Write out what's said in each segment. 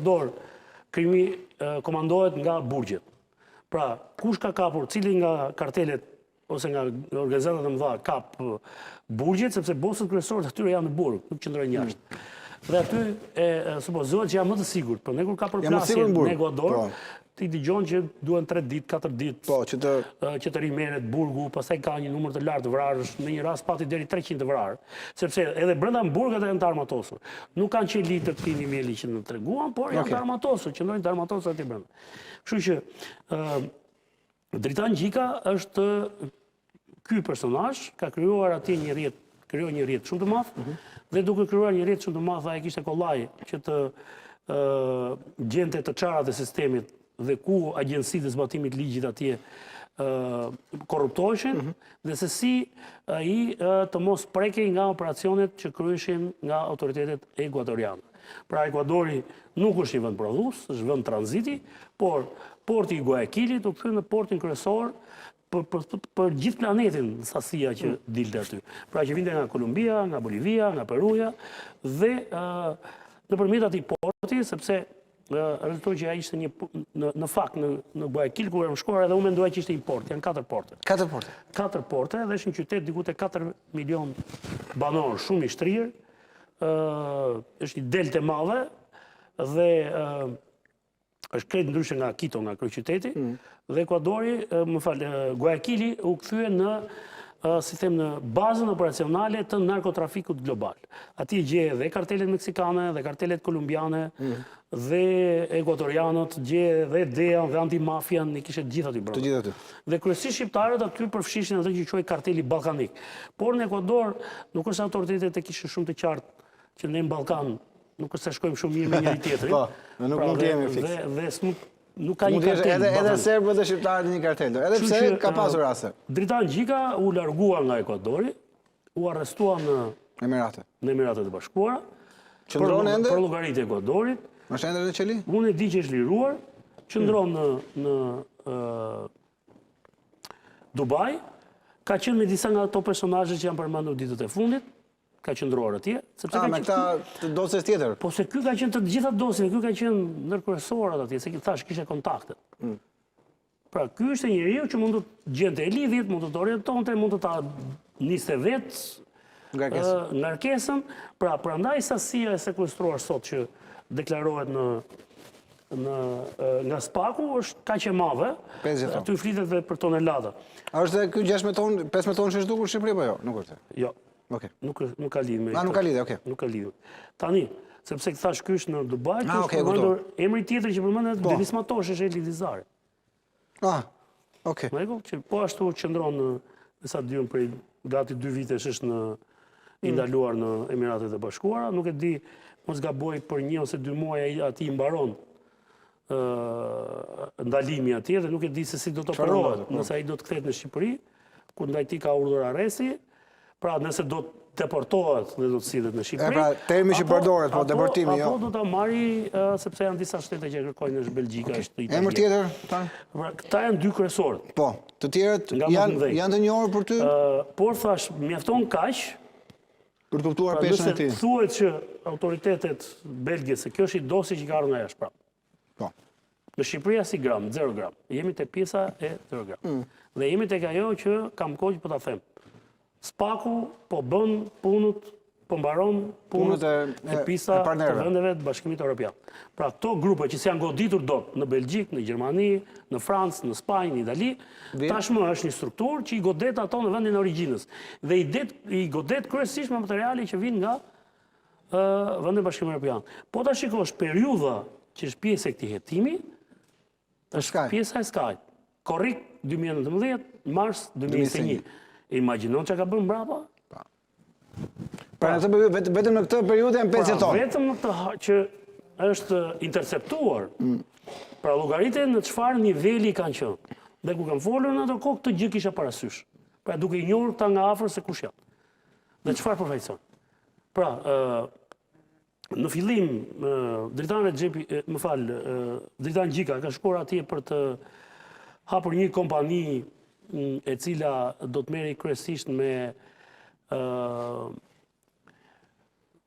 Ekuador krimi komandohet nga burgjet. Pra, kush ka kapur, cili nga kartelet ose nga organizatat e mëdha kap burgjet, sepse bosët kryesorët atyre janë në burg, nuk qëndrojnë jashtë. Dhe aty supozohet që janë më të sigurt, por ne kur ka përplasje në Ekuador, ti dëgjon që duhen 3 ditë, 4 ditë që të rimeret burgu, pastaj ka një numër të lartë të vrarësh, në një rast pati deri 300 të vrarë, sepse edhe brenda burgat janë të armatosur. Nuk kanë qenë të këtij niveli që në treguan, por janë të armatosur, qëndrojnë të armatosur aty brenda. Kështu që Dritan Gjika është ky personazh, ka krijuar atje një rrjet shumë të madh, dhe duke krijuar një rrjet shumë të madh, ai kishte kollaj që të gjente të çarat e sistemit dhe ku agjencitë e zbatimit ligjit atje korruptoheshin, dhe se si ai të mos prekej nga operacionet që kryeshin nga autoritetet ekuadoriane. Pra Ekuadori nuk është një vend prodhues, është vend tranziti, por porti i Guayaquilit u kthy në portin kryesor për gjithë planetin sasia që dilte aty. Pra që vinte nga Kolumbia, nga Bolivia, nga Peruja, dhe nëpërmjet atij porti, sepse rezultoi që ai ishte në fakt në Guayaquil kur më shkuar edhe unë mendoja që ishte një port, janë 4 porte. 4 porte. 4 porte dhe është një qytet diku te 4 milion banor, shumë i shtrirë, është një delte madhe dhe është krejt ndryshe nga Quito, nga kryeqyteti, dhe Ekuadori, Guayaquili u kthye në në bazën operacionale të narkotrafikut global. Ati gje dhe kartelet meksikane, dhe kartelet kolumbiane, dhe ekuatorianët, gje dhe DEA dhe antimafian, i kishe gjithë aty brenda. Dhe kryesisht shqiptarët aty përfshishin atë që quaj karteli ballkanik. Por në Ekuador nuk është autoritetet e kishin shumë të qartë që ne në Ballkan nuk është se shkojmë shumë mirë me njëri tjetrin. Po, nuk mund të jemi fiks. Dhe nuk ka një kartel. Edhe serbët dhe shqiptarët një kartel. Edhe pse ka pasur raste. Dritan Gjika u largua nga Ekuadori, u arrestua në Emiratet e Bashkuara, qëndron ende për llogaritë e Ekuadorit. Është ende në qeli? Unë e di që është liruar, qëndron në Dubai, ka qenë me disa nga ato personazhe që janë përmendur ditët e fundit, ka qëndruar atje. Me këta dosjes tjetër? Po se ky ka qenë të gjitha dosjet, ky ka qenë ndërkryesorët atje, se thash kishte kontakte. Pra, ky është njeriu që mund të gjente lidhjet, mund të orientonte, mund të ta niste vetë ngarkesën. Pra, prandaj sasia e sekuestruar sot që deklarohet nga Spaku është kaq e madhe. Aty flitet edhe për tonelada. A është ky 5 tonë që është dukur në Shqipëri apo jo? Nuk është. Jo. Nuk ka lidhje me. Nuk ka lidhje, okay. Nuk ka lidhje. Tani, sepse thash ky është në Dubai, është përmendur emri tjetër që përmendet Denis Matosh, është Eli Dizari. Okay. Që po ashtu qëndron në sa diun prej gati 2 vitesh është i ndaluar në Emiratet e Bashkuara, nuk e di, mos gaboj për 1 ose 2 muaj aty i mbaron ndalimi atje dhe nuk e di se si do të operohet, nëse ai do të kthehet në Shqipëri, ku ndaj tij ka urdhër arresti. Pra, nëse do të deportohet dhe do të sillet në Shqipëri. Pra, termi që përdoret, po deportimi jo. Apo do ta marri, sepse janë disa shtete që kërkojnë, është Belgjika, është Italia. Emër tjetër? Këta janë 2 kryesorët. Po, të tjerët janë të njohur për ty? Por thash, mjafton kaq për të kuptuar peshën e tij. Nëse thuhet që autoritetet belgje se kjo është i dosi që ka ardhur nga jashtë, pra. Po. Në Shqipëri as i gram, 0 gram. Jemi te pjesa e 0 gram. Dhe jemi tek ajo që kam kohë po ta them. Spaku po bën punët, po mbaron punët e pisa të vendeve të Bashkimit Evropian. Pra këto grupe që s'janë goditur dot në Belgjik, në Gjermani, në Francë, në Spanjë, në Itali, tashmë është një strukturë që i godet ato në vendin e origjinës. Dhe i godet kryesisht me materiale që vijnë nga vendi i Bashkimit Evropian. Po ta shikosh periudha që është pjesë e këtij hetimi, është pjesa e Skype. Korrik 2019, mars 2021. Imagjinon që ka bërë mbrapa? Pra vetëm në këtë periudhë janë 50 tonë? Vetëm në këtë që është interceptuar, pra llogaritë në çfarë niveli kanë qenë. Dhe ku kanë folur në ato kohë këtë gjë kisha parasysh. Pra duke i njohur këta nga afër se kush janë. Dhe çfarë përfaqëson. Pra, në fillim Dritan Gjika ka shkuar atje për të hapur një kompani e cila do të merri kryesisht me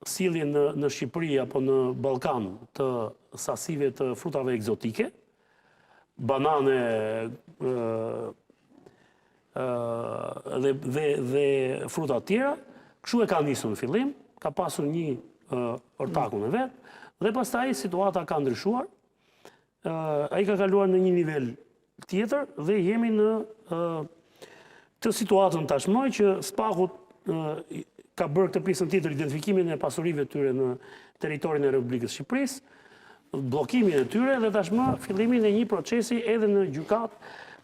sjelljen në Shqipëri apo në Ballkan të sasive të frutave egzotike, banane dhe fruta tjera. Kështu e ka nisur në fillim, ka pasur një ortakun e vet, dhe pastaj situata ka ndryshuar. Ai ka kaluar në një nivel tjetër dhe jemi në të situatën tashmë që Spaku ka bërë këtë pjesën tjetër, identifikimin e pasurive të tyre në territorin e Republikës Shqipërisë, bllokimin e tyre dhe tashmë fillimin e një procesi edhe në gjykat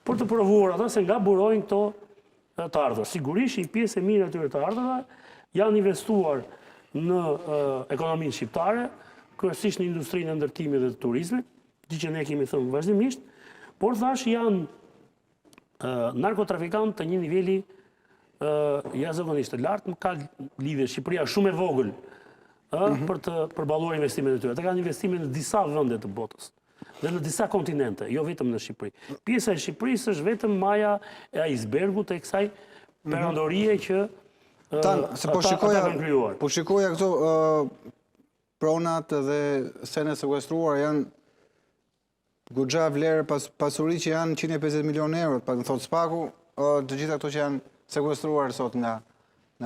për të provuar ata se nga burojnë këto të ardhur. Sigurisht një pjesë e mirë atyre të ardhurve janë investuar në ekonominë shqiptare, kryesisht në industrinë e ndërtimit dhe të turizmit, që ne kemi thënë vazhdimisht, por thash janë narkotrafikantë të një niveli jashtëzakonisht të lartë, më ka lidhje Shqipëria shumë e vogël për të përballuar investimet e tyre. Ata kanë investime në disa vende të botës dhe në disa kontinente, jo vetëm në Shqipëri. Pjesa e Shqipërisë është vetëm maja e icebergut e kësaj perandorie që ata kanë krijuar. Po shikoja këto pronat dhe senet sekuestruar janë goxha vlerë pasuri që janë 150 milionë euro, pak më thot Spaku, të gjitha këto që janë sekuestruar sot nga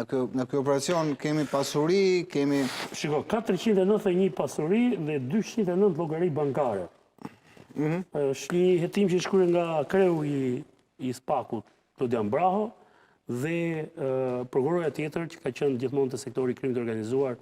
ky operacion, kemi pasuri, kemi... Shiko, 491 pasuri dhe 209 llogari bankare. Është një hetim që shkruar nga kreu i Spakut, Klodian Braho, dhe prokuroria tjetër që ka qenë gjithmonë te sektori i krimit të organizuar,